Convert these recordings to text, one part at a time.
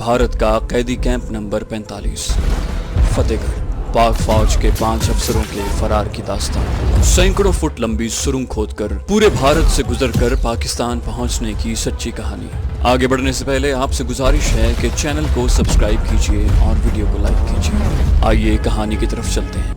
भारत का कैदी camp number 45 Fatehgarh. पाक फौज के 5 अफसरों के फरार की दास्तान। सैकड़ों फुट लंबी सुरंग खोदकर पूरे भारत से गुजरकर पाकिस्तान पहुंचने की सच्ची कहानी। आगे बढ़ने से पहले आपसे गुजारिश है कि चैनल को सब्सक्राइब कीजिए और वीडियो को लाइक कीजिए। आइए कहानी की तरफ चलते हैं।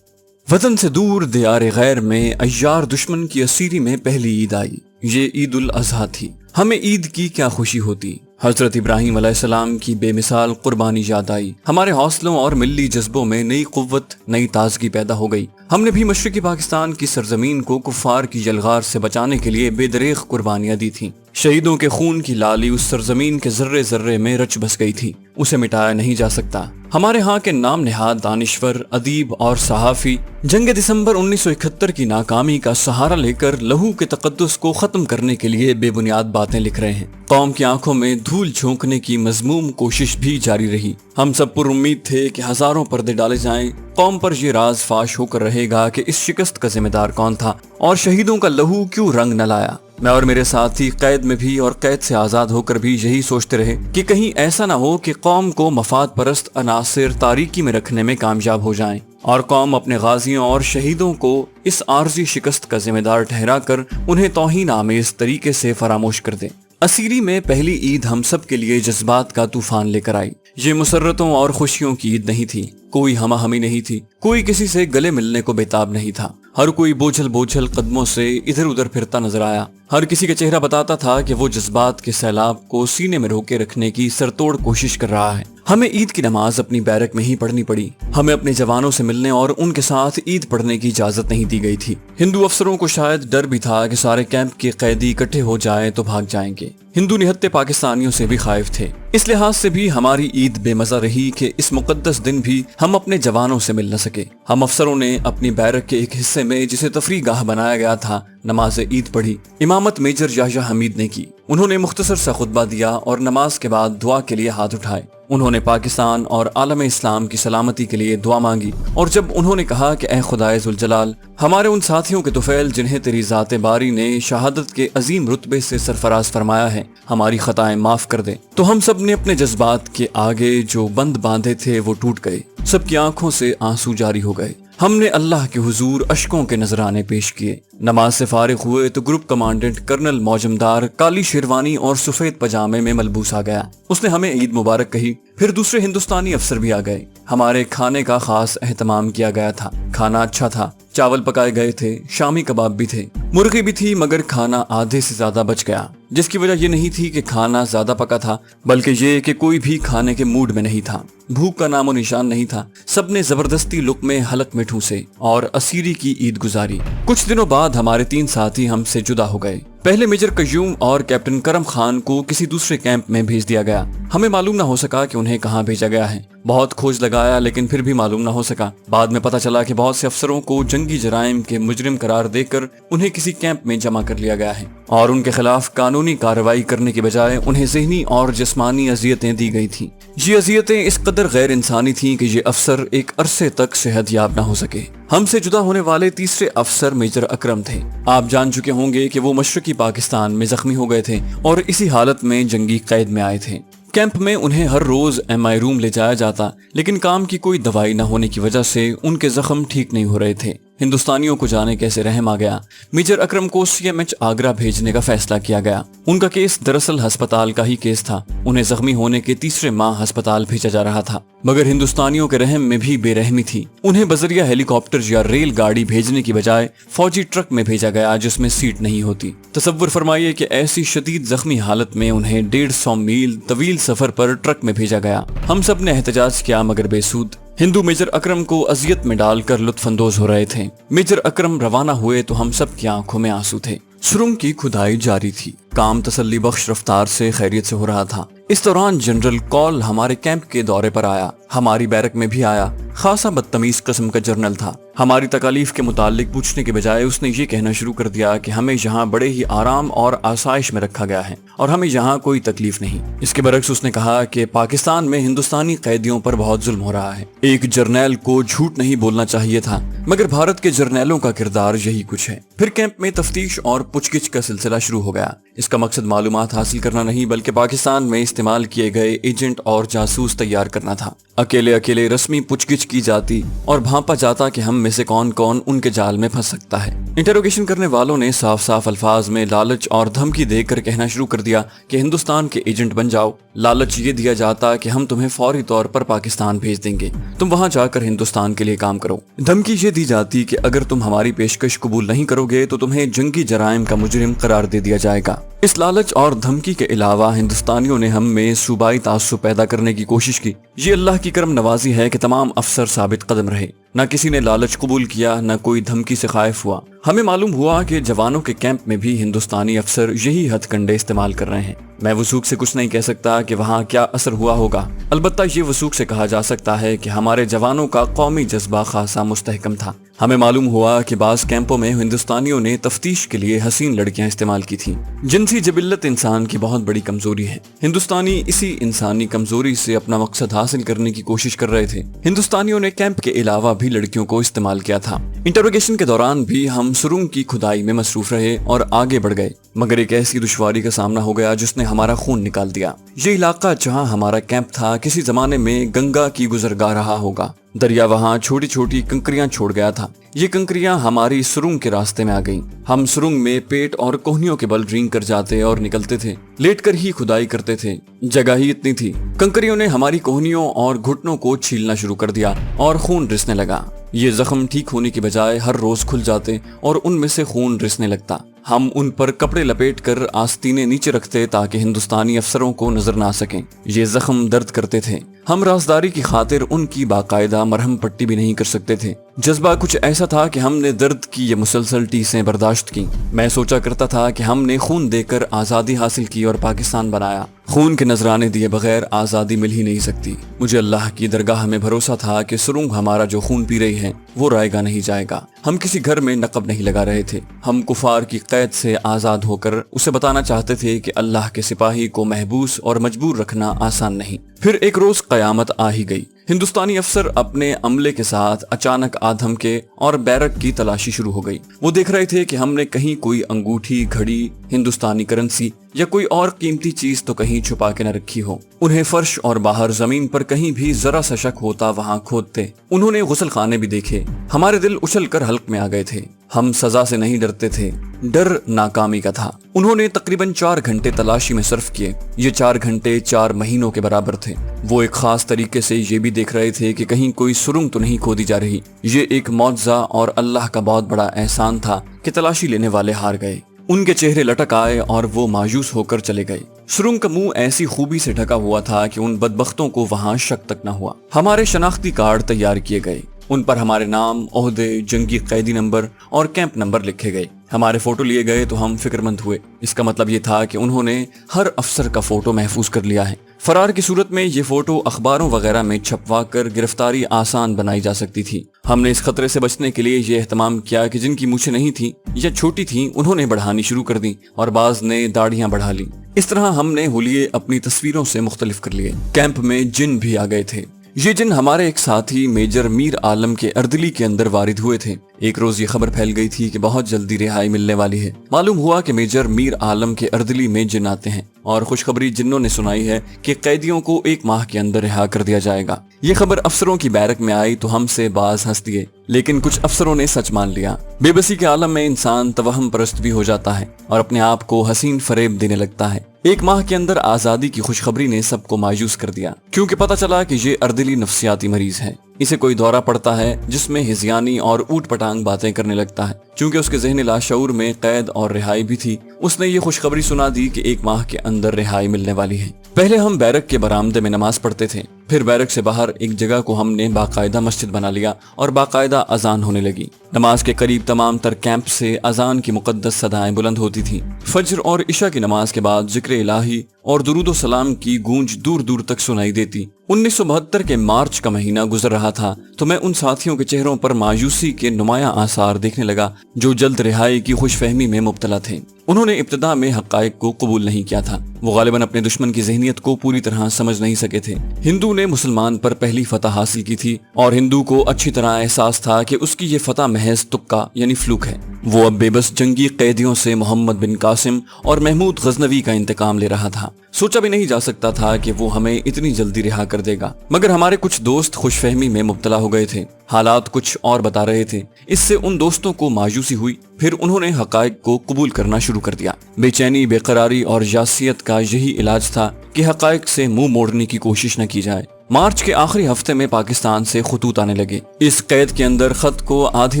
वतन से दूर दियारे गैर में अय्यार दुश्मन की असीरी में पहली ईद आई। ये ईद उल अजहा थी। हमें ईद की क्या खुशी होती। हजरत इब्राहिम अलैहिस्सलाम की बेमिसाल कुर्बानी याद आई। हमारे हौसलों और मिल्ली जज्बों में नई कुव्वत, नई ताजगी पैदा हो गई। हमने भी मशरिकी पाकिस्तान की सरजमीन को कुफ्फार की यलगार से बचाने के लिए बेदरेग कुर्बानियां दी थीं। शहीदों के खून की लाली उस सरजमीन के जर्रे जर्रे में रच बस गई थी। उसे मिटाया नहीं जा सकता। हमारे यहाँ के नाम नेहाद दानिश्वर, अदीब और सहाफी जंग दिसंबर 1971 की नाकामी का सहारा लेकर लहू के तकद्दुस को खत्म करने के लिए बेबुनियाद बातें लिख रहे हैं। कौम की आंखों में धूल झोंकने की मजमूम कोशिश भी जारी रही। हम सब पर उम्मीद थे कि हजारों पर्दे डाले जाएं। कौम पर ये राज फाश होकर रहेगा कि इस शिकस्त का जिम्मेदार कौन था और शहीदों का लहू क्यों रंग न लाया। मैं और मेरे साथी कैद में भी और कैद से आजाद होकर भी यही सोचते रहे कि कहीं ऐसा ना हो कि कौम को मफाद परस्त अनासिर तारीकी में रखने में कामयाब हो जाएं और कौम अपने गाजियों और शहीदों को इस आर्जी शिकस्त का जिम्मेदार ठहरा कर उन्हें तौहीन आमेज तरीके से फरामोश कर दे। असीरी में पहली ईद हम सब के लिए जज्बात का तूफान लेकर आई। ये मुसर्रतों और खुशियों की ईद नहीं थी। कोई हमाहमी नहीं थी। कोई किसी से गले मिलने को बेताब नहीं था। हर कोई बोझल बोझल कदमों से इधर उधर फिरता नजर आया। हर किसी का चेहरा बताता था कि वो जज्बात के सैलाब को सीने में रोके रखने की सरतोड़ कोशिश कर रहा है। हमें ईद की नमाज अपनी बैरक में ही पढ़नी पड़ी। हमें अपने जवानों से मिलने और उनके साथ ईद पढ़ने की इजाजत नहीं दी गई थी। हिंदू अफसरों को शायद डर भी था कि सारे कैंप के कैदी इकट्ठे हो जाएं तो भाग जाएंगे। हिंदू निहत्ते पाकिस्तानियों से भी खाइफ थे। इस लिहाज से भी हमारी ईद बेमजा रही कि इस मुकद्दस दिन भी हम अपने जवानों से मिल न सके। हम अफसरों ने अपनी बैरक के एक हिस्से में जिसे तफरी गाह बनाया गया था नमाज ईद पढ़ी। इमामत मेजर याह्या हमीद ने की। उन्होंने मुख्तसर सा खुतबा दिया और नमाज के बाद दुआ के लिए हाथ उठाए। उन्होंने पाकिस्तान और आलम इस्लाम की सलामती के लिए दुआ मांगी और जब उन्होंने कहा कि ऐ खुदाए जुल जलाल, हमारे उन साथियों के तुफैल जिन्हें तेरी ज़ाते बारी ने शहादत के अजीम रुतबे से सरफराज फरमाया है, हमारी खताएं माफ कर दे, तो हम सब ने अपने जज्बात के आगे जो बंद बांधे थे वो टूट गए। सबकी आंखों से आंसू जारी हो गए। हमने अल्लाह के हुजूर अशकों के नजराने पेश किए। नमाज से फारिग हुए तो ग्रुप कमांडेंट कर्नल मौजमदार काली शेरवानी और सफेद पजामे में मलबूस आ गया। उसने हमें ईद मुबारक कही। फिर दूसरे हिंदुस्तानी अफसर भी आ गए। हमारे खाने का खास एहतमाम किया गया था। खाना अच्छा था। चावल पकाए गए थे, शामी कबाब भी थे, मुर्गी भी थी, मगर खाना आधे से ज्यादा बच गया। जिसकी वजह ये नहीं थी कि खाना ज्यादा पका था, बल्कि ये कि कोई भी खाने के मूड में नहीं था। भूख का नामो निशान नहीं था। सबने जबरदस्ती लुक़्मे हलक में ठूसे और असीरी की ईद गुजारी। कुछ दिनों बाद हमारे 3 साथी हमसे जुदा हो गए। पहले मेजर कयूम और कैप्टन करम खान को किसी दूसरे कैंप में भेज दिया गया। हमें मालूम न हो सका कि उन्हें कहाँ भेजा गया है। बहुत खोज लगाया लेकिन फिर भी मालूम न हो सका। बाद में पता चला कि बहुत से अफसरों को जंगी जराइम के मुजरिम करार देकर उन्हें किसी कैंप में जमा कर लिया गया है और उनके खिलाफ कानूनी कार्रवाई करने के बजाय उन्हें ज़हनी और जिस्मानी अजियतें दी गई थी। ये अजियतें इस कदर गैर इंसानी थीं कि ये अफसर एक अरसे तक सेहतयाब न हो सके। हमसे जुदा होने वाले तीसरे अफसर मेजर अकरम थे। आप जान चुके होंगे कि वो मशरकी पाकिस्तान में जख्मी हो गए थे और इसी हालत में जंगी कैद में आए थे। कैंप में उन्हें हर रोज MI रूम ले जाया जाता, लेकिन काम की कोई दवाई न होने की वजह से उनके जख्म ठीक नहीं हो रहे थे। हिंदुस्तानियों को जाने कैसे रहम आ गया। मेजर अकरम को CMH आगरा भेजने का फैसला किया गया। उनका केस दरअसल अस्पताल का ही केस था। उन्हें जख्मी होने के तीसरे माह अस्पताल भेजा जा रहा था, मगर हिंदुस्तानियों के रहम में भी बेरहमी थी। उन्हें बजरिया हेलीकॉप्टर या रेल गाड़ी भेजने की बजाय फौजी ट्रक में भेजा गया जिसमें सीट नहीं होती। तसव्वुर फरमाइए कि ऐसी शदीद जख्मी हालत में उन्हें 150 मील तवील सफर पर ट्रक में भेजा गया। हम सब ने एहतजाज किया मगर बेसूद। हिंदू मेजर अकरम को अजियत में डालकर लुत्फानंदोज हो रहे थे। मेजर अकरम रवाना हुए तो हम सब की आंखों में आंसू थे। सुरंग की खुदाई जारी थी। काम तसल्ली बख्श रफ्तार से खैरियत से हो रहा था। इस दौरान जनरल कॉल हमारे कैंप के दौरे पर आया। हमारी बैरक में भी आया। خاصا بدتمیز قسم کا جرنل تھا۔ ہماری تکالیف کے متعلق پوچھنے کے بجائے اس نے یہ کہنا شروع کر دیا کہ ہمیں یہاں بڑے ہی آرام اور آسائش میں رکھا گیا ہے اور ہمیں یہاں کوئی تکلیف نہیں۔ اس کے برعکس اس نے کہا کہ پاکستان میں ہندوستانی قیدیوں پر بہت ظلم ہو رہا ہے۔ ایک جرنیل کو جھوٹ نہیں بولنا چاہیے تھا، مگر بھارت کے جرنیلوں کا کردار یہی کچھ ہے۔ پھر کیمپ میں تفتیش اور پوچھ گچھ کا سلسلہ شروع ہو گیا۔ اس کا مقصد معلومات حاصل کرنا نہیں بلکہ پاکستان میں استعمال کیے گئے ایجنٹ اور جاسوس تیار کرنا تھا۔ اکیلے رسمی پوچھ گچھ کی جاتی اور بھانپا جاتا کہ ہم میں سے کون کون ان کے جال میں پھنس سکتا ہے۔ انٹروگیشن کرنے والوں نے صاف صاف الفاظ میں لالچ اور دھمکی دے کر کہنا شروع کر دیا کہ ہندوستان کے ایجنٹ بن جاؤ۔ لالچ یہ دیا جاتا کہ ہم تمہیں فوری طور پر پاکستان بھیج دیں گے، تم وہاں جا کر ہندوستان کے لیے کام کرو۔ دھمکی یہ دی جاتی کہ اگر تم ہماری پیشکش قبول نہیں کرو گے تو تمہیں جنگی جرائم کا مجرم قرار دے دیا جائے گا۔ اس لالچ اور دھمکی کے علاوہ ہندوستانیوں نے ہم میں صوبائی تعصب پیدا کرنے کی کوشش کی۔ یہ اللہ کی کرم نوازی ہے کہ تمام افسر ثابت قدم رہے، نہ کسی نے لالچ قبول کیا، نہ کوئی دھمکی سے خائف ہوا۔ ہمیں معلوم ہوا کہ جوانوں کے کیمپ میں بھی ہندوستانی افسر یہی ہتھ کنڈے استعمال کر رہے ہیں۔ میں وثوق سے کچھ نہیں کہہ سکتا کہ وہاں کیا اثر ہوا ہوگا، البتہ یہ وثوق سے کہا جا سکتا ہے کہ ہمارے جوانوں کا قومی جذبہ خاصا مستحکم تھا۔ ہمیں معلوم ہوا کہ بعض کیمپوں میں ہندوستانیوں نے تفتیش کے لیے حسین لڑکیاں استعمال کی تھیں۔ جنسی جبلت انسان کی بہت بڑی کمزوری ہے۔ ہندوستانی اسی انسانی کمزوری سے اپنا مقصد حاصل کرنے کی کوشش کر رہے تھے۔ ہندوستانیوں نے کیمپ کے علاوہ بھی لڑکیوں کو استعمال کیا تھا۔ انٹروگیشن کے دوران بھی ہم سرنگ کی کھدائی میں مصروف رہے اور آگے بڑھ گئے، مگر ایک ایسی دشواری کا سامنا ہو گیا جس نے ہمارا خون نکال دیا۔ یہ علاقہ جہاں ہمارا کیمپ تھا کسی زمانے میں گنگا کی گزرگاہ رہا ہوگا۔ دریا وہاں چھوٹی چھوٹی کنکریاں چھوڑ گیا تھا۔ یہ کنکریاں ہماری سرنگ کے راستے میں آ گئیں۔ ہم سرنگ میں پیٹ اور کوہنیوں کے بل رینگ کر جاتے اور نکلتے تھے، لیٹ کر ہی کھدائی کرتے تھے، جگہ ہی اتنی تھی۔ کنکریوں نے ہماری کوہنیوں اور گھٹنوں کو چھیلنا شروع کر دیا اور خون رسنے لگا۔ یہ زخم ٹھیک ہونے کی بجائے ہر روز کھل جاتے اور ان میں سے خون رسنے لگتا۔ ہم ان پر کپڑے لپیٹ کر آستینے نیچے رکھتے تاکہ ہندوستانی افسروں کو نظر نہ آ سکیں۔ یہ زخم درد کرتے تھے۔ ہم رازداری کی خاطر ان کی باقاعدہ مرہم پٹی بھی نہیں کر سکتے تھے۔ جذبہ کچھ ایسا تھا کہ ہم نے درد کی یہ مسلسل ٹیسیں برداشت کی۔ میں سوچا کرتا تھا کہ ہم نے خون دے کر آزادی حاصل کی اور پاکستان بنایا۔ خون کے نذرانے دیے بغیر آزادی مل ہی نہیں سکتی۔ مجھے اللہ کی درگاہ میں بھروسہ تھا کہ سرنگ ہمارا جو خون پی رہی ہے وہ رائے گا نہیں جائے گا۔ ہم کسی گھر میں نقب نہیں لگا رہے تھے۔ ہم کفار کی قید سے آزاد ہو کر اسے بتانا چاہتے تھے کہ اللہ کے سپاہی کو محبوس اور مجبور رکھنا آسان نہیں۔ پھر ایک روز قیامت آ ہی گئی۔ ہندوستانی افسر اپنے عملے کے ساتھ اچانک آدھم کے اور بیرک کی تلاشی شروع ہو گئی۔ وہ دیکھ رہے تھے کہ ہم نے کہیں کوئی انگوٹھی، گھڑی، ہندوستانی کرنسی یا کوئی اور قیمتی چیز تو کہیں چھپا کے نہ رکھی ہو۔ انہیں فرش اور باہر زمین پر کہیں بھی ذرا سا شک ہوتا وہاں کھودتے۔ انہوں نے غسل خانے بھی دیکھے۔ ہمارے دل اچھل کر حلق میں آ گئے تھے۔ ہم سزا سے نہیں ڈرتے تھے، ڈر ناکامی کا تھا۔ انہوں نے تقریباً 4 گھنٹے تلاشی میں صرف کیے۔ یہ 4 گھنٹے 4 مہینوں کے برابر تھے۔ وہ ایک خاص طریقے سے یہ بھی دیکھ رہے تھے کہ کہیں کوئی سرنگ تو نہیں کھودی جا رہی۔ یہ ایک معجزہ اور اللہ کا بہت بڑا احسان تھا کہ تلاشی لینے والے ہار گئے۔ ان کے چہرے لٹک آئے اور وہ مایوس ہو کر چلے گئے۔ سرنگ کا منہ ایسی خوبی سے ڈھکا ہوا تھا کہ ان بدبختوں کو وہاں شک تک نہ ہوا۔ ہمارے شناختی کارڈ تیار کیے گئے۔ ان پر ہمارے نام، عہدے، جنگی قیدی نمبر اور کیمپ نمبر لکھے گئے۔ ہمارے فوٹو لیے گئے تو ہم فکر مند ہوئے۔ اس کا مطلب یہ تھا کہ انہوں نے ہر افسر کا فوٹو محفوظ کر لیا ہے۔ فرار کی صورت میں یہ فوٹو اخباروں وغیرہ میں چھپوا کر گرفتاری آسان بنائی جا سکتی تھی۔ ہم نے اس خطرے سے بچنے کے لیے یہ اہتمام کیا کہ جن کی مونچھیں نہیں تھیں یا چھوٹی تھیں انہوں نے بڑھانی شروع کر دی اور بعض نے داڑیاں بڑھا لی۔ اس طرح ہم نے حلیے اپنی تصویروں سے مختلف کر لیے۔ کیمپ میں جن بھی آ گئے تھے۔ یہ جن ہمارے ایک ساتھی میجر میر عالم کے اردلی کے اندر وارد ہوئے تھے۔ ایک روز یہ خبر پھیل گئی تھی کہ بہت جلدی رہائی ملنے والی ہے۔ معلوم ہوا کہ میجر میر عالم کے اردلی میں جن آتے ہیں اور خوشخبری جنوں نے سنائی ہے کہ قیدیوں کو 1 ماہ کے اندر رہا کر دیا جائے گا۔ یہ خبر افسروں کی بیرک میں آئی تو ہم سے باز ہنس دیے، لیکن کچھ افسروں نے سچ مان لیا۔ بے بسی کے عالم میں انسان توہم پرست بھی ہو جاتا ہے اور اپنے آپ کو حسین فریب دینے لگتا ہے۔ 1 ماہ کے اندر آزادی کی خوشخبری نے سب کو مایوس کر دیا، کیونکہ پتہ چلا کہ یہ اردلی نفسیاتی مریض ہے۔ اسے کوئی دورہ پڑتا ہے جس میں ہزیانی اور اوٹ پٹانگ باتیں کرنے لگتا ہے۔ چونکہ اس کے ذہن لاشعور میں قید اور رہائی بھی تھی، اس نے یہ خوشخبری سنا دی کہ 1 ماہ کے اندر رہائی ملنے والی ہے۔ پہلے ہم بیرک کے برآمدے میں نماز پڑھتے تھے، پھر بیرک سے باہر ایک جگہ کو ہم نے باقاعدہ مسجد بنا لیا اور باقاعدہ اذان ہونے لگی۔ نماز کے قریب تمام تر کیمپ سے اذان کی مقدس صدائیں بلند ہوتی تھیں۔ فجر اور عشاء کی نماز کے بعد ذکر الہی और दुरूद सलाम की गूंज दूर दूर तक सुनाई देती। 1972 के मार्च का महीना गुजर रहा था तो मैं उन साथियों के चेहरों पर मायूसी के नुमाया आसार देखने लगा जो जल्द रिहाई की खुशफहमी में मुब्तला थे। उन्होंने इब्तिदा में हक़ाइक़ को कबूल नहीं किया था। वो गालिबन अपने दुश्मन की ज़हनियत को पूरी तरह समझ नहीं सके थे। हिंदू ने मुसलमान पर पहली फतह हासिल की थी और हिंदू को अच्छी तरह एहसास था कि उसकी ये फतह महज तुक्का यानी फ्लूक है। वो अब बेबस जंगी कैदियों से मोहम्मद बिन कासिम और महमूद गजनवी का इंतकाम ले रहा था। सोचा भी नहीं जा सकता था कि वो हमें इतनी जल्दी रिहा कर देगा, मगर हमारे कुछ दोस्त खुशफहमी में मुब्तला हो गए थे। हालात कुछ और बता रहे थे। इससे उन दोस्तों को मायूसी हुई। फिर उन्होंने हक़ाइक़ को कबूल करना शुरू कर दिया। बेचैनी, बेकरारी और यासियत का यही इलाज था कि हक़ाइक़ से मुंह मोड़ने की कोशिश न की जाए। मार्च के आखिरी हफ्ते में पाकिस्तान से खतूत आने लगे। इस कैद के अंदर खत को आधी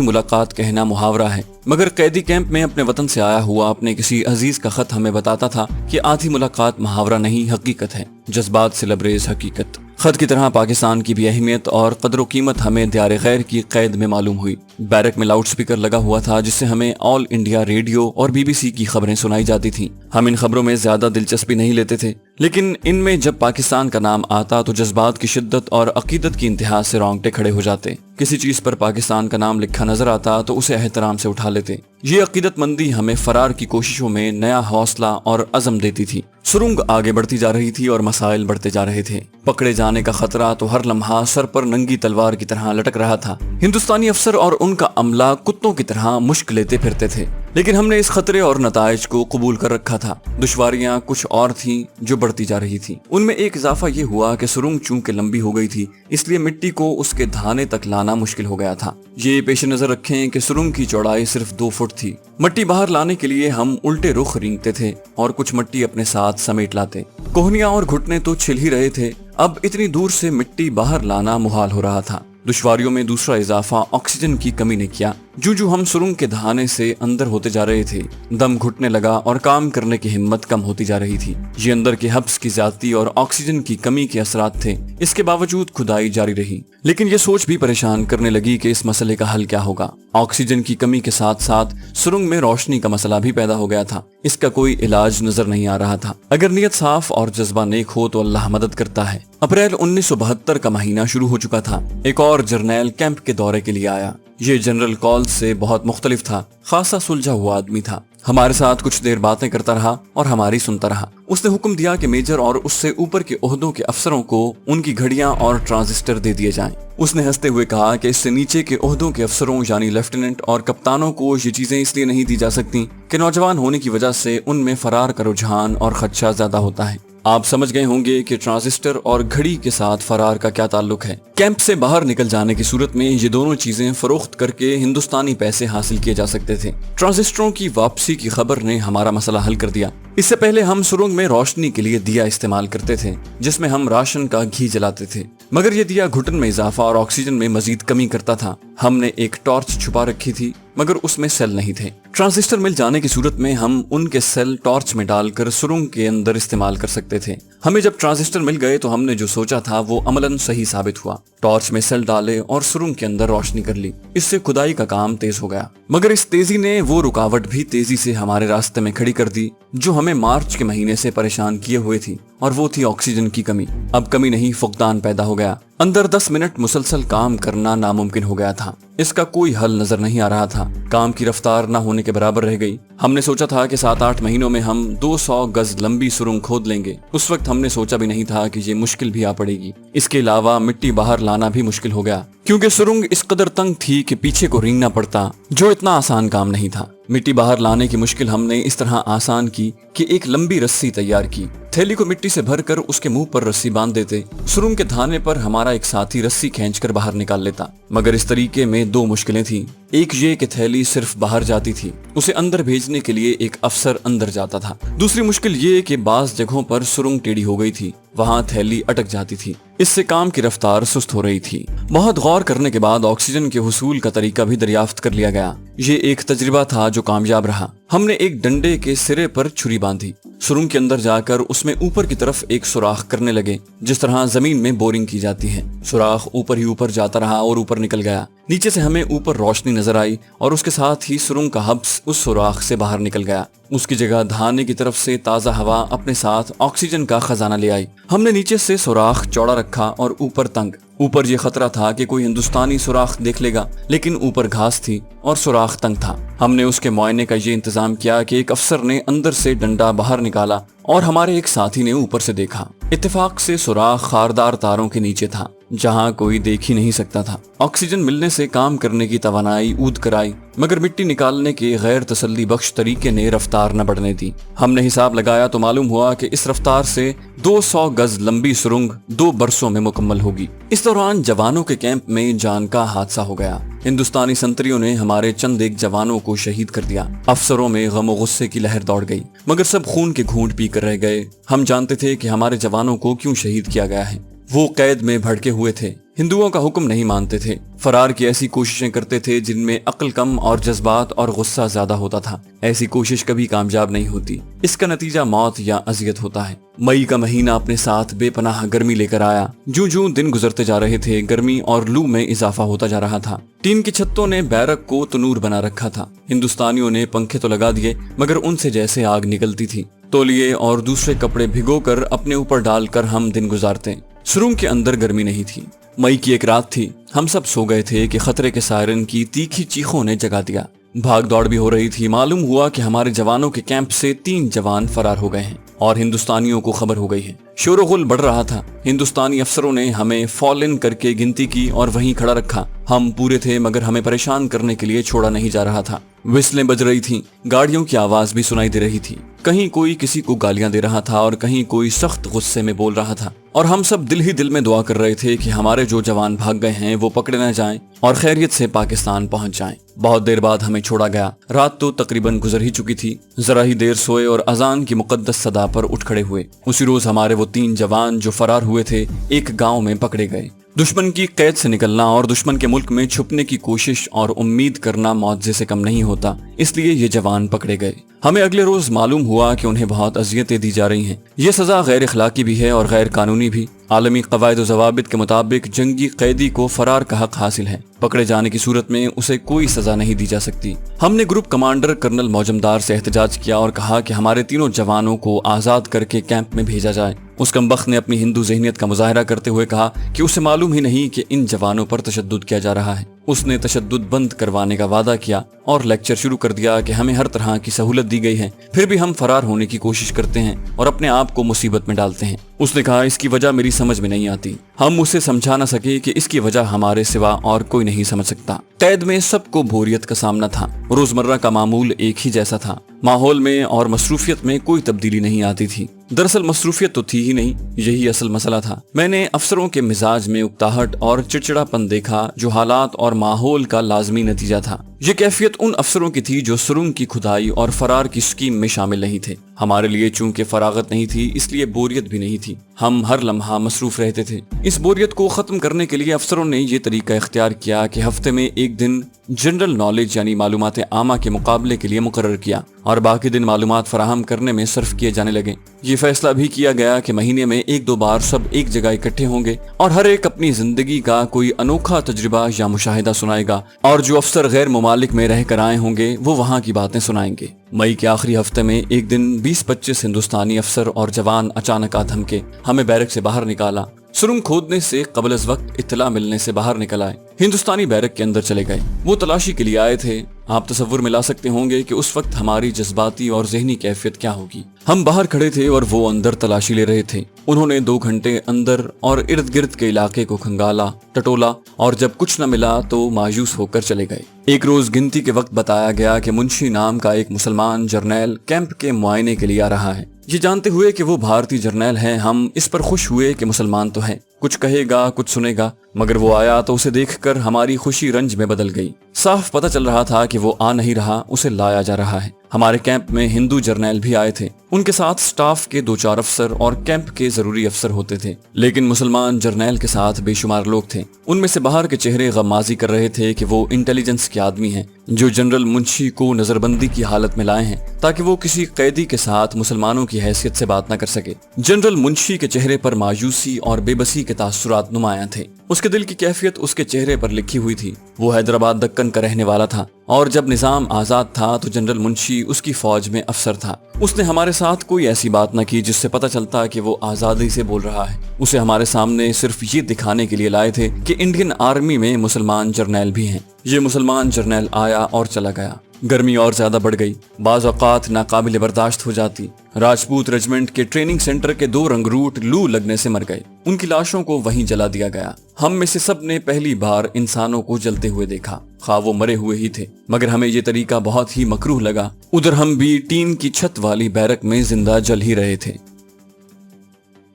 मुलाकात कहना मुहावरा है, मगर कैदी कैंप में अपने वतन से आया हुआ अपने किसी अजीज का खत हमें बताता था कि आधी मुलाकात मुहावरा नहीं, हकीकत है, जज्बात से लबरेज हकीकत। खत की तरह पाकिस्तान की भी अहमियत और कदर कीमत हमें दियार गैर की कैद में मालूम हुई। बैरक में लाउड स्पीकर लगा हुआ था जिससे हमें ऑल इंडिया रेडियो और BBC की खबरें सुनाई जाती थीं। हम इन खबरों में ज्यादा दिलचस्पी नहीं लेते थे, लेकिन इनमें जब पाकिस्तान का नाम आता तो जज्बात की शिद्दत और अकीदत की इंतहा से रोंगटे खड़े हो जाते। किसी चीज पर पाकिस्तान का नाम लिखा नजर आता तो उसे एहतराम से उठा लेते। ये अकीदतमंदी हमें फरार की कोशिशों में नया हौसला और अज़म देती थी। सुरंग आगे बढ़ती जा रही थी और मसाइल बढ़ते जा रहे थे। पकड़े जाने का खतरा तो हर लम्हा सर पर नंगी तलवार की तरह लटक रहा था। हिंदुस्तानी अफसर और उनका अमला कुत्तों की तरह मुश्क लेते फिरते थे, लेकिन हमने इस खतरे और नताइज को कबूल कर रखा था। दुश्वारियां कुछ और थीं जो बढ़ती जा रही थी। उनमें एक इजाफा ये हुआ कि सुरंग चूंकि लंबी हो गई थी, इसलिए मिट्टी को उसके धाने तक लाना मुश्किल हो गया था। ये पेश नजर रखें कि सुरंग की चौड़ाई सिर्फ 2 फुट थी। मट्टी बाहर लाने के लिए हम उल्टे रुख रेंगते थे और कुछ मट्टी अपने साथ समेट लाते। कोहनियां और घुटने तो छिल ही रहे थे, अब इतनी दूर से मिट्टी बाहर लाना मुहाल हो रहा था। दुश्वारियों में दूसरा इजाफा ऑक्सीजन की कमी ने किया। जो हम सुरंग के धाने से अंदर होते जा रहे थे, दम घुटने लगा और काम करने की हिम्मत कम होती जा रही थी। ये अंदर के हब्स की ज्यादती और ऑक्सीजन की कमी के असरात थे। इसके बावजूद खुदाई जारी रही, लेकिन ये सोच भी परेशान करने लगी कि इस मसले का हल क्या होगा। ऑक्सीजन की कमी के साथ साथ सुरंग में रोशनी का मसला भी पैदा हो गया था। इसका कोई इलाज नजर नहीं आ रहा था। अगर नीयत साफ और जज्बा नेक हो तो अल्लाह मदद करता है। अप्रैल 1972 का महीना शुरू हो चुका था। एक और जर्नैल कैंप के दौरे के लिए आया। ये जनरल कॉल से बहुत मुख्तलिफ था। खासा सुलझा हुआ आदमी था। हमारे साथ कुछ देर बातें करता रहा और हमारी सुनता रहा। उसने हुक्म दिया कि मेजर और उससे ऊपर के ओहदों के अफसरों को उनकी घड़ियां और ट्रांजिस्टर दे दिए जाएं। उसने हंसते हुए कहा कि इससे नीचे के ओहदों के अफसरों यानी लेफ्टिनेंट और कप्तानों को ये चीजें इसलिए नहीं दी जा सकती कि नौजवान होने की वजह से उनमें फरार का रुझान और खदशा ज्यादा होता है। आप समझ गए होंगे कि ट्रांजिस्टर और घड़ी के साथ फरार का क्या ताल्लुक है। कैंप से बाहर निकल जाने की सूरत में ये दोनों चीजें फरोख्त करके हिंदुस्तानी पैसे हासिल किए जा सकते थे। ट्रांजिस्टरों की वापसी की खबर ने हमारा मसला हल कर दिया। इससे पहले हम सुरंग में रोशनी के लिए दिया इस्तेमाल करते थे, जिसमें हम राशन का घी जलाते थे, मगर ये दिया घुटन में इजाफा और ऑक्सीजन में मजीद कमी करता था। हमने एक टॉर्च छुपा रखी थी, मगर उसमें सेल नहीं थे। ट्रांजिस्टर मिल जाने की सूरत में हम उनके सेल टॉर्च में डालकर सुरंग के अंदर इस्तेमाल कर सकते थे। हमें जब ट्रांजिस्टर मिल गए तो हमने जो सोचा था वो अमलन सही साबित हुआ। टॉर्च में सेल डाले और सुरंग के अंदर रोशनी कर ली। इससे खुदाई का काम तेज हो गया, मगर इस तेजी ने वो रुकावट भी तेजी से हमारे रास्ते में खड़ी कर दी जो हमें मार्च के महीने से परेशान किए हुए थी, और वो थी ऑक्सीजन की कमी। अब कमी नहीं, फुकदान पैदा हो गया। अंदर 10 मिनट मुसलसल काम करना नामुमकिन हो गया था। इसका कोई हल नजर नहीं आ रहा था। काम की रफ्तार न होने के बराबर रह गई। हमने सोचा था कि 7-8 महीनों में हम 200 गज लंबी सुरंग खोद लेंगे। उस वक्त हमने सोचा भी नहीं था कि ये मुश्किल भी आ पड़ेगी। इसके अलावा मिट्टी बाहर लाना भी मुश्किल हो गया, क्योंकि सुरंग इस कदर तंग थी कि पीछे को रेंगना पड़ता, जो इतना आसान काम नहीं था। मिट्टी बाहर लाने की मुश्किल हमने इस तरह आसान की कि एक लंबी रस्सी तैयार की। थैली को मिट्टी से भरकर उसके मुंह पर रस्सी बांध देते। सुरंग के धाने पर हमारा एक साथी रस्सी खींचकर बाहर निकाल लेता, मगर इस तरीके में 2 मुश्किलें थीं। एक ये कि थैली सिर्फ बाहर जाती थी, उसे अंदर भेजने के लिए एक अफसर अंदर जाता था। दूसरी मुश्किल ये कि बाज़ जगहों पर सुरंग टेढ़ी हो गई थी, वहाँ थैली अटक जाती थी। इससे काम की रफ्तार सुस्त हो रही थी। बहुत गौर करने के बाद ऑक्सीजन के हुसूल का तरीका भी दरियाफ्त कर लिया गया। ये एक तजर्बा था जो कामयाब रहा। हमने एक डंडे के सिरे पर छुरी बांधी, सुरंग के अंदर जाकर उसमें ऊपर की तरफ एक सुराख करने लगे, जिस तरह जमीन में बोरिंग की जाती है। सुराख ऊपर ही ऊपर जाता रहा और ऊपर निकल गया। नीचे से हमें ऊपर रोशनी नजर आई और उसके साथ ही सुरंग का हब्स उस सुराख से बाहर निकल गया। उसकी जगह धाने की तरफ से ताज़ा हवा अपने साथ ऑक्सीजन का खजाना ले आई। हमने नीचे से सुराख चौड़ा रखा और ऊपर तंग। ऊपर ये खतरा था कि कोई हिंदुस्तानी सुराख देख लेगा, लेकिन ऊपर घास थी और सुराख तंग था। हमने उसके मुआयने का ये इंतजाम किया कि एक अफसर ने अंदर से डंडा बाहर निकाला और हमारे एक साथी ने ऊपर से देखा। इत्तेफाक से सुराख खारदार तारों के नीचे था, जहां कोई देख ही नहीं सकता था। ऑक्सीजन मिलने से काम करने की तवानाई ऊद कर आई, मगर मिट्टी निकालने के गैर तसल्ली बख्श तरीके ने रफ्तार न बढ़ने दी। हमने हिसाब लगाया तो मालूम हुआ कि इस रफ्तार से 200 गज लंबी सुरंग 2 बरसों में मुकम्मल होगी। इस दौरान जवानों के कैंप में जान का हादसा हो गया। हिंदुस्तानी संतरियों ने हमारे चंद एक जवानों को शहीद कर दिया। अफसरों में गम और गुस्से की लहर दौड़ गई, मगर सब खून के घूंट पी कर रह गए। हम जानते थे कि हमारे जवानों को क्यों शहीद किया गया है। वो कैद में भड़के हुए थे, हिंदुओं का हुक्म नहीं मानते थे, फरार की ऐसी कोशिशें करते थे जिनमें अक्ल कम और जज्बात और गुस्सा ज्यादा होता था। ऐसी कोशिश कभी कामयाब नहीं होती, इसका नतीजा मौत या अजियत होता है। मई का महीना अपने साथ बेपनाह गर्मी लेकर आया। जूं दिन गुजरते जा रहे थे, गर्मी और लू में इजाफा होता जा रहा था। टीन की छतों ने बैरक को तनूर बना रखा था। हिंदुस्तानियों ने पंखे तो लगा दिए, मगर उनसे जैसे आग निकलती थी। तौलिए और दूसरे कपड़े भिगोकर अपने ऊपर डालकर हम दिन गुजारते। सुरंग के अंदर गर्मी नहीं थी। मई की एक रात थी। हम सब सो गए थे कि खतरे के सायरन की तीखी चीखों ने जगा दिया। भाग दौड़ भी हो रही थी। मालूम हुआ कि हमारे जवानों के कैंप से 3 जवान फरार हो गए हैं और हिंदुस्तानियों को खबर हो गई है। शोरगुल बढ़ रहा था। हिंदुस्तानी अफसरों ने हमें फॉल इन करके गिनती की और वहीं खड़ा रखा। हम पूरे थे, मगर हमें परेशान करने के लिए छोड़ा नहीं जा रहा था। विस्लें बज रही थीं, गाड़ियों की आवाज भी सुनाई दे रही थी। कहीं कोई किसी को गालियां दे रहा था और कहीं कोई सख्त गुस्से में बोल रहा था। और हम सब दिल ही दिल में दुआ कर रहे थे कि हमारे जो जवान भाग गए हैं वो पकड़े न जाएं और खैरियत से पाकिस्तान पहुंच जाएं। बहुत देर बाद हमें छोड़ा गया। रात तो तकरीबन गुजर ही चुकी थी। जरा ही देर सोए और अजान की मुकद्दस सदा पर उठ खड़े हुए। उसी रोज हमारे वो 3 जवान जो फरार हुए थे एक गांव में पकड़े गए। दुश्मन की कैद से निकलना और दुश्मन के मुल्क में छुपने की कोशिश और उम्मीद करना मुआवजे से कम नहीं होता, इसलिए ये जवान पकड़े गए। हमें अगले रोज मालूम हुआ कि उन्हें बहुत अजियतें दी जा रही हैं। ये सजा गैर इखलाकी भी है और गैर कानूनी भी। आलमी कवायद और ज़वाबित के मुताबिक जंगी कैदी को फरार का हक हासिल है। पकड़े जाने की सूरत में उसे कोई सजा नहीं दी जा सकती। हमने ग्रुप कमांडर कर्नल मौजमदार से एहतजाज किया और कहा कि हमारे तीनों जवानों को आज़ाद करके कैंप में भेजा जाए। उस कमबख्त ने अपनी हिंदू ज़हनियत का मुजाहरा करते हुए कहा कि उसे मालूम ही नहीं कि इन जवानों पर तशद्दुद किया जा रहा है। उसने तशद्दुद बंद करवाने का वादा किया और लेक्चर शुरू कर दिया कि हमें हर तरह की सहूलत दी गई है, फिर भी हम फरार होने की कोशिश करते हैं और अपने आप को मुसीबत में डालते हैं। उसने कहा, इसकी वजह मेरी समझ में नहीं आती। हम उसे समझा न सके कि इसकी वजह हमारे सिवा और कोई नहीं समझ सकता। कैद में सबको बोरियत का सामना था। रोजमर्रा का मामूल एक ही जैसा था। माहौल में और मसरूफियत में कोई तब्दीली नहीं आती थी। दरअसल मसरूफियत तो थी ही नहीं, यही असल मसला था। मैंने अफसरों के मिजाज में उकताहट और चिड़चिड़ापन देखा, जो हालात और माहौल का लाजमी नतीजा था। ये कैफियत उन अफसरों की थी जो सुरंग की खुदाई और फरार की स्कीम में शामिल नहीं थे। हमारे लिए चूंकि फरागत नहीं थी, इसलिए बोरियत भी नहीं थी। हम हर लम्हा मसरूफ रहते थे। इस बोरियत को खत्म करने के लिए अफसरों ने ये तरीका इख्तियार किया कि हफ्ते में एक दिन जनरल नॉलेज यानी मालूमात आमा के मुकाबले के लिए मुकर्रर किया और बाकी दिन मालूमात फराहम करने में सर्फ किए जाने लगे। ये फैसला भी किया गया कि महीने में 1-2 बार सब एक जगह इकट्ठे होंगे और हर एक अपनी जिंदगी का कोई अनोखा तजुर्बा या मुशाहिदा सुनाएगा और जो अफसर गैर मुमालिक में रह कर आए होंगे वो वहाँ की बातें सुनाएंगे। मई के आखिरी हफ्ते में एक दिन 20-25 हिंदुस्तानी अफसर और जवान अचानक आ धमके, हमें बैरक से बाहर निकाला। सुरंग खोदने से कबल अज़ वक्त इत्तला मिलने से बाहर निकल आए। हिंदुस्तानी बैरक के अंदर चले गए। वो तलाशी के लिए आए थे। आप तसव्वुर में ला सकते होंगे कि उस वक्त हमारी जज्बाती और ज़हनी कैफियत क्या होगी। हम बाहर खड़े थे और वो अंदर तलाशी ले रहे थे। उन्होंने 2 घंटे अंदर और इर्द गिर्द के इलाके को खंगाला, टटोला और जब कुछ न मिला तो मायूस होकर चले गए। एक रोज गिनती के वक्त बताया गया कि मुंशी नाम का एक मुसलमान जर्नैल कैंप के मुआयने के लिए आ रहा है। ये जानते हुए कि वो भारतीय जर्नैल है, हम इस पर खुश हुए कि मुसलमान तो है, कुछ कहेगा कुछ सुनेगा। मगर वो आया तो उसे देखकर हमारी खुशी रंज में बदल गई। साफ पता चल रहा था कि वो आ नहीं रहा, उसे लाया जा रहा है। हमारे कैंप में हिंदू जर्नैल भी आए थे। उनके साथ स्टाफ के 2-4 अफसर और कैंप के जरूरी अफसर होते थे, लेकिन मुसलमान जर्नैल के साथ बेशुमार लोग थे। उनमें से बाहर के चेहरे गमाजी कर रहे थे कि वो इंटेलिजेंस के आदमी हैं जो जनरल मुंशी को नजरबंदी की हालत में लाए हैं ताकि वो किसी कैदी के साथ मुसलमानों की हैसियत से बात न कर सके। जनरल मुंशी के चेहरे पर मायूसी और बेबसी के तासुरात नुमायां थे। उसके उसके दिल की कैफियत उसके चेहरे पर लिखी हुई थी। वो हैदराबाद दक्कन का रहने वाला था और जब निजाम आजाद था तो जनरल मुंशी उसकी फौज में अफसर था। उसने हमारे साथ कोई ऐसी बात न की जिससे पता चलता कि वो आजादी से बोल रहा है। उसे हमारे सामने सिर्फ ये दिखाने के लिए लाए थे कि इंडियन आर्मी में मुसलमान जर्नैल भी हैं। ये मुसलमान जर्नैल आया और चला गया। गर्मी और ज्यादा बढ़ गई, बाज़ औक़ात नाकाबिल बर्दाश्त हो जाती। राजपूत रेजिमेंट के ट्रेनिंग सेंटर के 2 रंगरूट लू लगने से मर गए। उनकी लाशों को वहीं जला दिया गया। हम में से सब ने पहली बार इंसानों को जलते हुए देखा, खा वो मरे हुए ही थे, मगर हमें ये तरीका बहुत ही मकरूह लगा। उधर हम भी टीन की छत वाली बैरक में जिंदा जल ही रहे थे।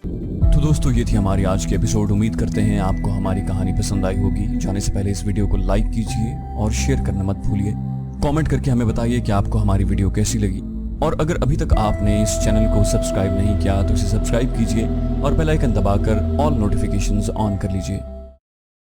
तो दोस्तों, ये थी हमारी आज की एपिसोड। उम्मीद करते हैं आपको हमारी कहानी पसंद आई होगी। जाने से पहले इस वीडियो को लाइक कीजिए और शेयर करना मत भूलिए। कमेंट करके हमें बताइए कि आपको हमारी वीडियो कैसी लगी, और अगर अभी तक आपने इस चैनल को सब्सक्राइब नहीं किया तो इसे सब्सक्राइब कीजिए और बेल आइकन दबाकर ऑल नोटिफिकेशंस ऑन कर लीजिए।